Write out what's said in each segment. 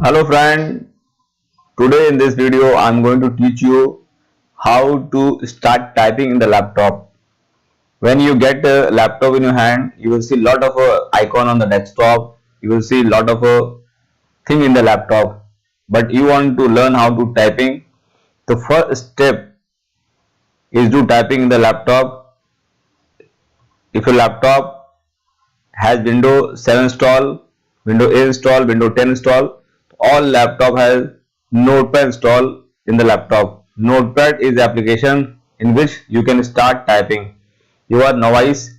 Hello friend, today in this video I am going to teach you how to start typing in the laptop. When you get a laptop in your hand, you will see lot of icon on the desktop, you will see lot of thing in the laptop, but you want to learn how to typing. The first step is to typing in the laptop. If your laptop has Windows 7 installed, Windows 8 installed, Windows 10 installed, all laptop has Notepad installed in the laptop. Notepad is the application in which you can start typing. You are novice,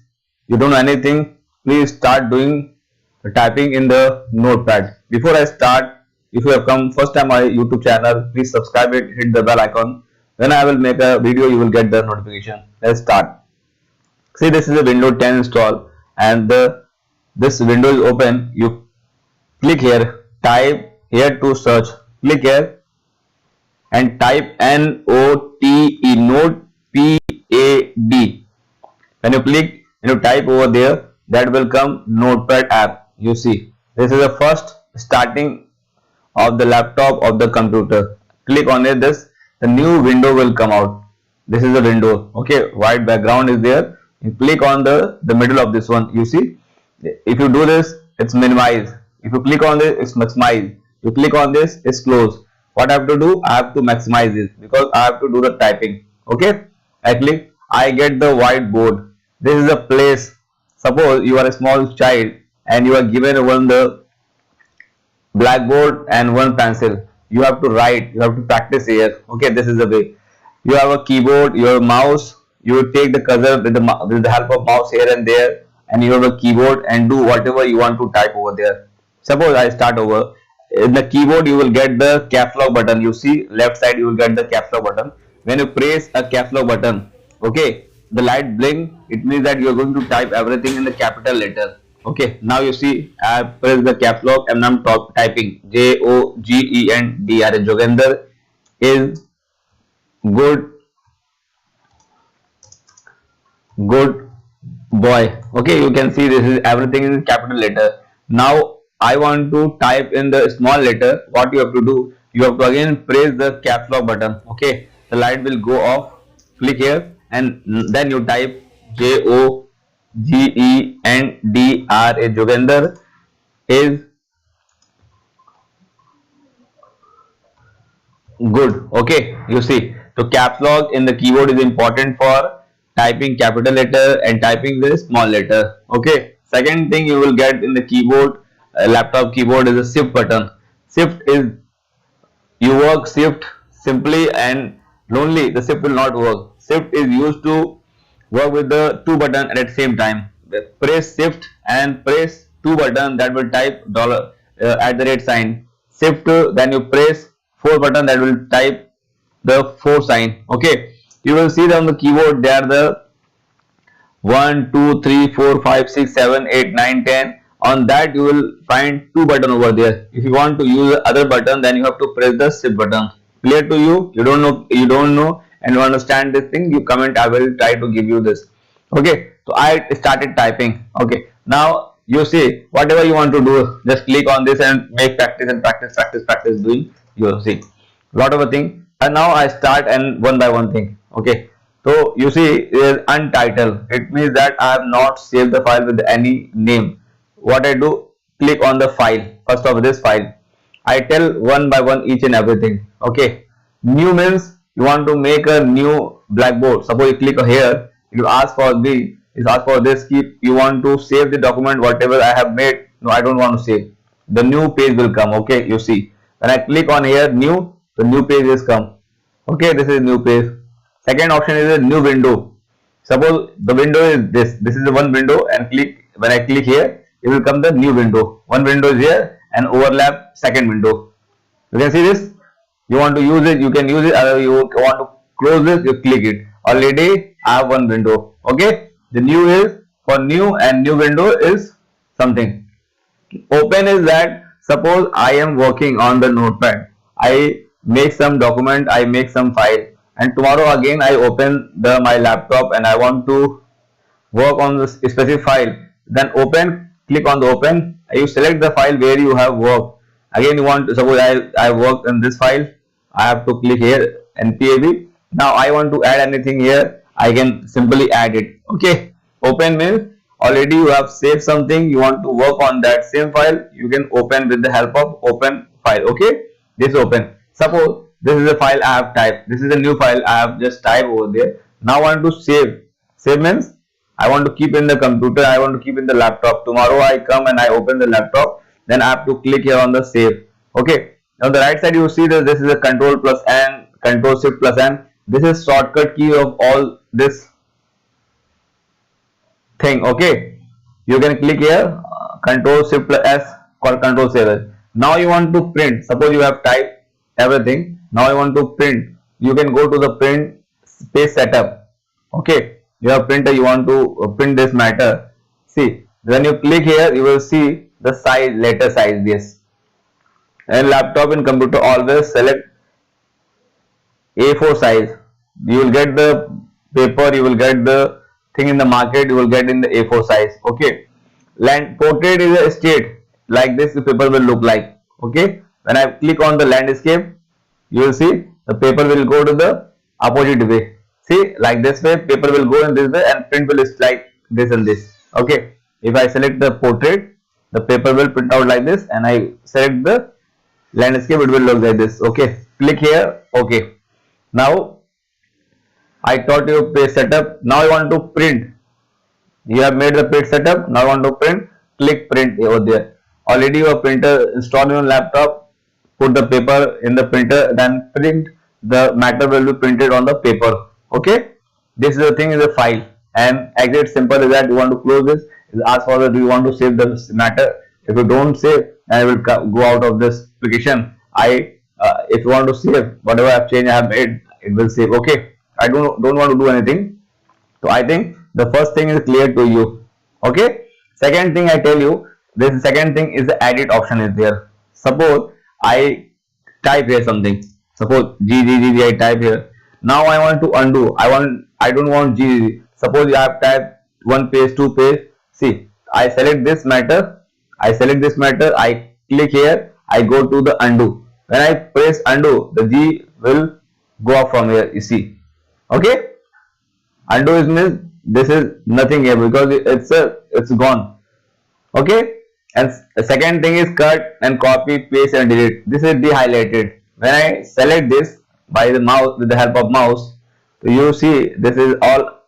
you don't know anything, please start doing the typing in the Notepad. Before I start, if you have come first time my YouTube channel, please subscribe it, hit the bell icon. When I will make a video, you will get the notification. Let's start. See, this is a Windows 10 install and this window is open. You click here, type here to search, click here and type N-O-T-E, note P-A-D. When you click and you type over there, that will come Notepad app. You see, this is the first starting of the laptop of the computer. Click on it, the new window will come out. This is the window. Okay, white background is there. You click on the middle of this one. You see, if you do this, it's minimize. If you click on this, it's maximize. You click on this, it's close. What I have to do? I have to maximize this because I have to do the typing. Okay, I click, I get the whiteboard. This is a place. Suppose you are a small child and you are given one the blackboard and one pencil. You have to write, you have to practice here. Okay, this is the way. You have a keyboard, your mouse, you take the cursor with the help of mouse here and there, and you have a keyboard and do whatever you want to type over there. Suppose I start over. In the keyboard you will get the caps lock button. You see left side you will get the caps lock button. When you press a caps lock button, okay, the light blink, it means that you are going to type everything in the capital letter. Okay, now you see I press the caps lock and I'm typing Jogender. Jogender is good boy. Okay, you can see this is everything in capital letter. Now I want to type in the small letter. What you have to do, you have to again press the caps lock button. Okay, the light will go off. Click here and then you type Jogender. Jogender is good. Okay, you see, so caps lock in the keyboard is important for typing capital letter and typing the small letter. Okay, second thing you will get in the keyboard, laptop keyboard, is a shift button. Shift is, you work shift simply and lonely, the shift will not work. Shift is used to work with the two button at the same time. Press shift and press two button, that will type dollar at the rate sign. Shift, then you press four button, that will type the 4 sign. Okay, you will see that on the keyboard there are the 1 2 3 4 5 6 7 8 9 10. On that you will find two button over there. If you want to use the other button, then you have to press the shift button. Clear to you? You don't know and you understand this thing, you comment, I will try to give you this. Okay, so I started typing. Okay, now you see whatever you want to do, just click on this and make practice and practice doing. You see lot of a thing. And now I start and one by one thing. Okay, so you see it is untitled, it means that I have not saved the file with any name. What I do, click on the file, first of this file, I tell one by one each and everything. Okay, new means you want to make a new blackboard. Suppose you click here, you ask for this, keep, you want to save the document whatever I have made. No, I don't want to save. The new page will come. Okay, you see when I click on here new, the new page is come. Okay, this is new page. Second option is a new window. Suppose the window is this is the one window, and click, when I click here, it will come the new window. One window is here and overlap second window. You can see this. You want to use it, you can use it, or you want to close this, you click it. Already I have one window. Okay, the new is for new and new window is something. Open is that suppose I am working on the notepad, I make some document, I make some file, and tomorrow again I open my laptop and I want to work on this specific file. Then open, click on the open, you select the file where you have worked. Again, you want to, suppose I work in this file, I have to click here npab. Now I want to add anything here, I can simply add it. Okay, open means already you have saved something, you want to work on that same file, you can open with the help of open file. Okay, this open. Suppose this is a file I have typed, this is a new file I have just typed over there. Now I want to save. Save means I want to keep in the computer, I want to keep in the laptop. Tomorrow I come and I open the laptop, then I have to click here on the save. Okay, on the right side you see that this is a control plus N, control shift plus N. This is shortcut key of all this thing. Okay, you can click here control shift plus S or control save as. Now you want to print, suppose you have typed everything, now you want to print, you can go to the print space setup. Okay, you have printer, you want to print this matter. See, when you click here you will see the size, letter size. This and laptop and computer always select A4 size. You will get the paper, you will get the thing in the market, you will get in the A4 size. Okay, land portrait is a state, like this the paper will look like. Okay, when I click on the landscape, you will see the paper will go to the opposite way. See, like this way paper will go in this way and print will is like this and this. Okay, if I select the portrait, the paper will print out like this, and I select the landscape, it will look like this. Okay, click here. Okay, now I taught you page setup. Now I want to print. You have made the page setup, now I want to print. Click print over there. Already your printer installed on your laptop, put the paper in the printer, then print. The matter will be printed on the paper. Okay, this is the thing, is a file, and exit simple is that you want to close this, ask for the, do you want to save the matter. If you don't save, I will go out of this application. If you want to save whatever I have changed, I have made, it will save. Okay, I don't want to do anything. So I think the first thing is clear to you. Okay, second thing I tell you, this second thing is the edit option is there. Suppose I type here something, suppose GGG I type here. Now I want to undo, I don't want GGG. Suppose I have typed one page, two page. See, I select this matter, I click here, I go to the undo. When I press undo, the G will go off from here, you see. Okay, undo is means this is nothing here because it's gone. Okay, and the second thing is cut and copy, paste and delete. This is de-highlighted. When I select this by the mouse, with the help of mouse, so you see this is all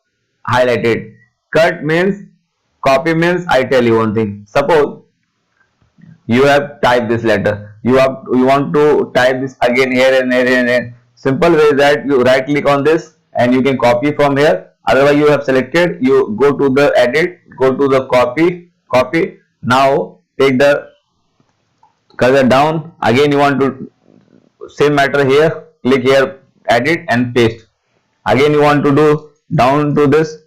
highlighted. Cut means, copy means, I tell you one thing. Suppose you have typed this letter, you want to type this again here and here and here. Simple way is that you right click on this and you can copy from here. Otherwise you have selected, you go to the edit, go to the copy. Now take the cursor down, again you want to same matter here, click here, edit and paste. Again you want to do down to this,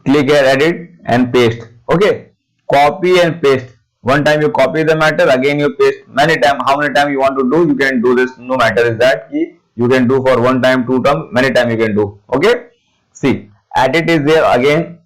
click here, edit and paste. Okay, copy and paste. One time you copy the matter, again you paste. Many time, how many time you want to do, you can do this, no matter is that key. You can do for one time, two time, many time you can do. Okay, see, edit is there. Again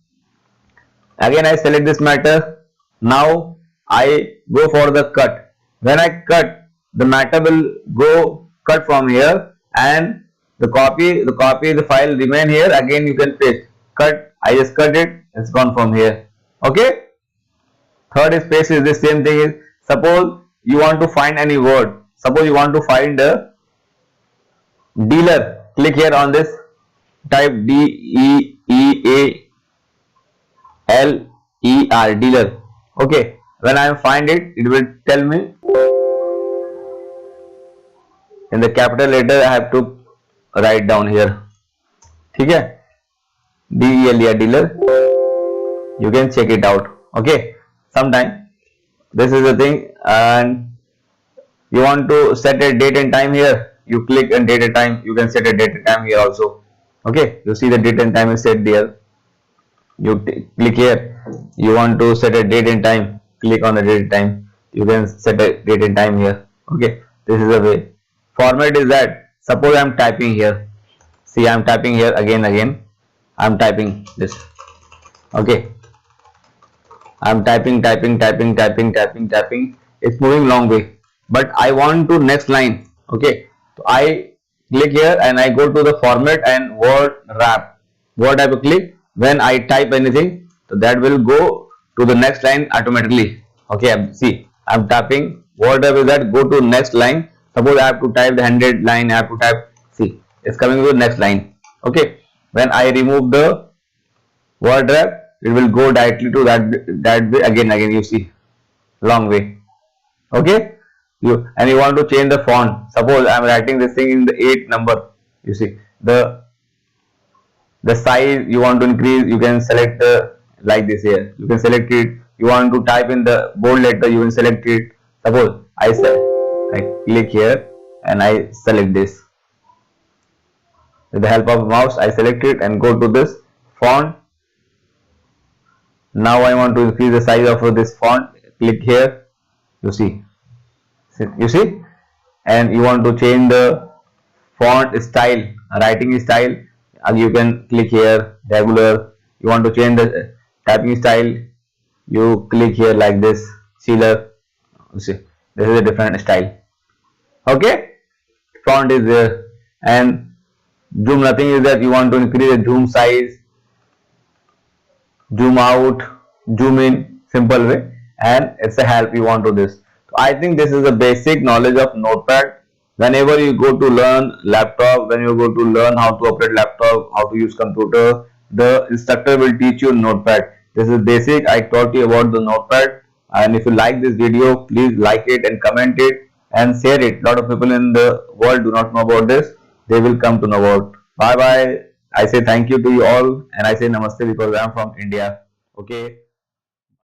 I select this matter. Now I go for the cut. When I cut, the matter will go cut from here, and the copy, the file remain here. Again you can paste. Cut, I just cut it, it's gone from here. Okay, third space is the same thing. Is suppose you want to find any word, suppose you want to find a dealer, click here on this, type DEEALER, dealer. Okay, when I find it, it will tell me in the capital letter. I have to write down here. Okay, DEALER, dealer. You can check it out. Okay, sometime this is the thing, and you want to set a date and time here, you click on date and time, you can set a date and time here also. Okay, you see the date and time is set there. You click here, you want to set a date and time, click on the date and time, you can set a date and time here. Okay, this is the way. Format is that, suppose I am typing here, see I am typing here, again I am typing this. Okay, I am typing, it's moving long way, but I want to next line. Okay, so I click here and I go to the format and word wrap. What I will click when I type anything, so that will go to the next line automatically. Okay, see, I'm tapping whatever that, go to next line. Suppose I have to type the 100 line, I have to type, see, it's coming to the next line. Okay, when I remove the word wrap, it will go directly to that way. Again you see, long way. Okay, you want to change the font. Suppose I'm writing this thing in the 8 number. You see the size you want to increase, you can select like this here. You can select it. You want to type in the bold letter, you will select it. Suppose I click here and I select this. With the help of mouse, I select it and go to this font. Now I want to increase the size of this font. Click here. You see, and you want to change the font style, writing style. You can click here, regular. You want to change the typing style, you click here like this, sealer. You see, this is a different style. Okay, font is there, and zoom, nothing is that. You want to increase the zoom size, zoom out, zoom in, simple way, and it's a help you want to this. So I think this is the basic knowledge of Notepad. Whenever you go to learn laptop, when you go to learn how to operate laptop, how to use computer, the instructor will teach you Notepad. This is basic. I taught you about the Notepad, and if you like this video, please like it and comment it and share it. A lot of people in the world do not know about this. They will come to know about. Bye bye. I say thank you to you all, and I say namaste because I am from India. Okay.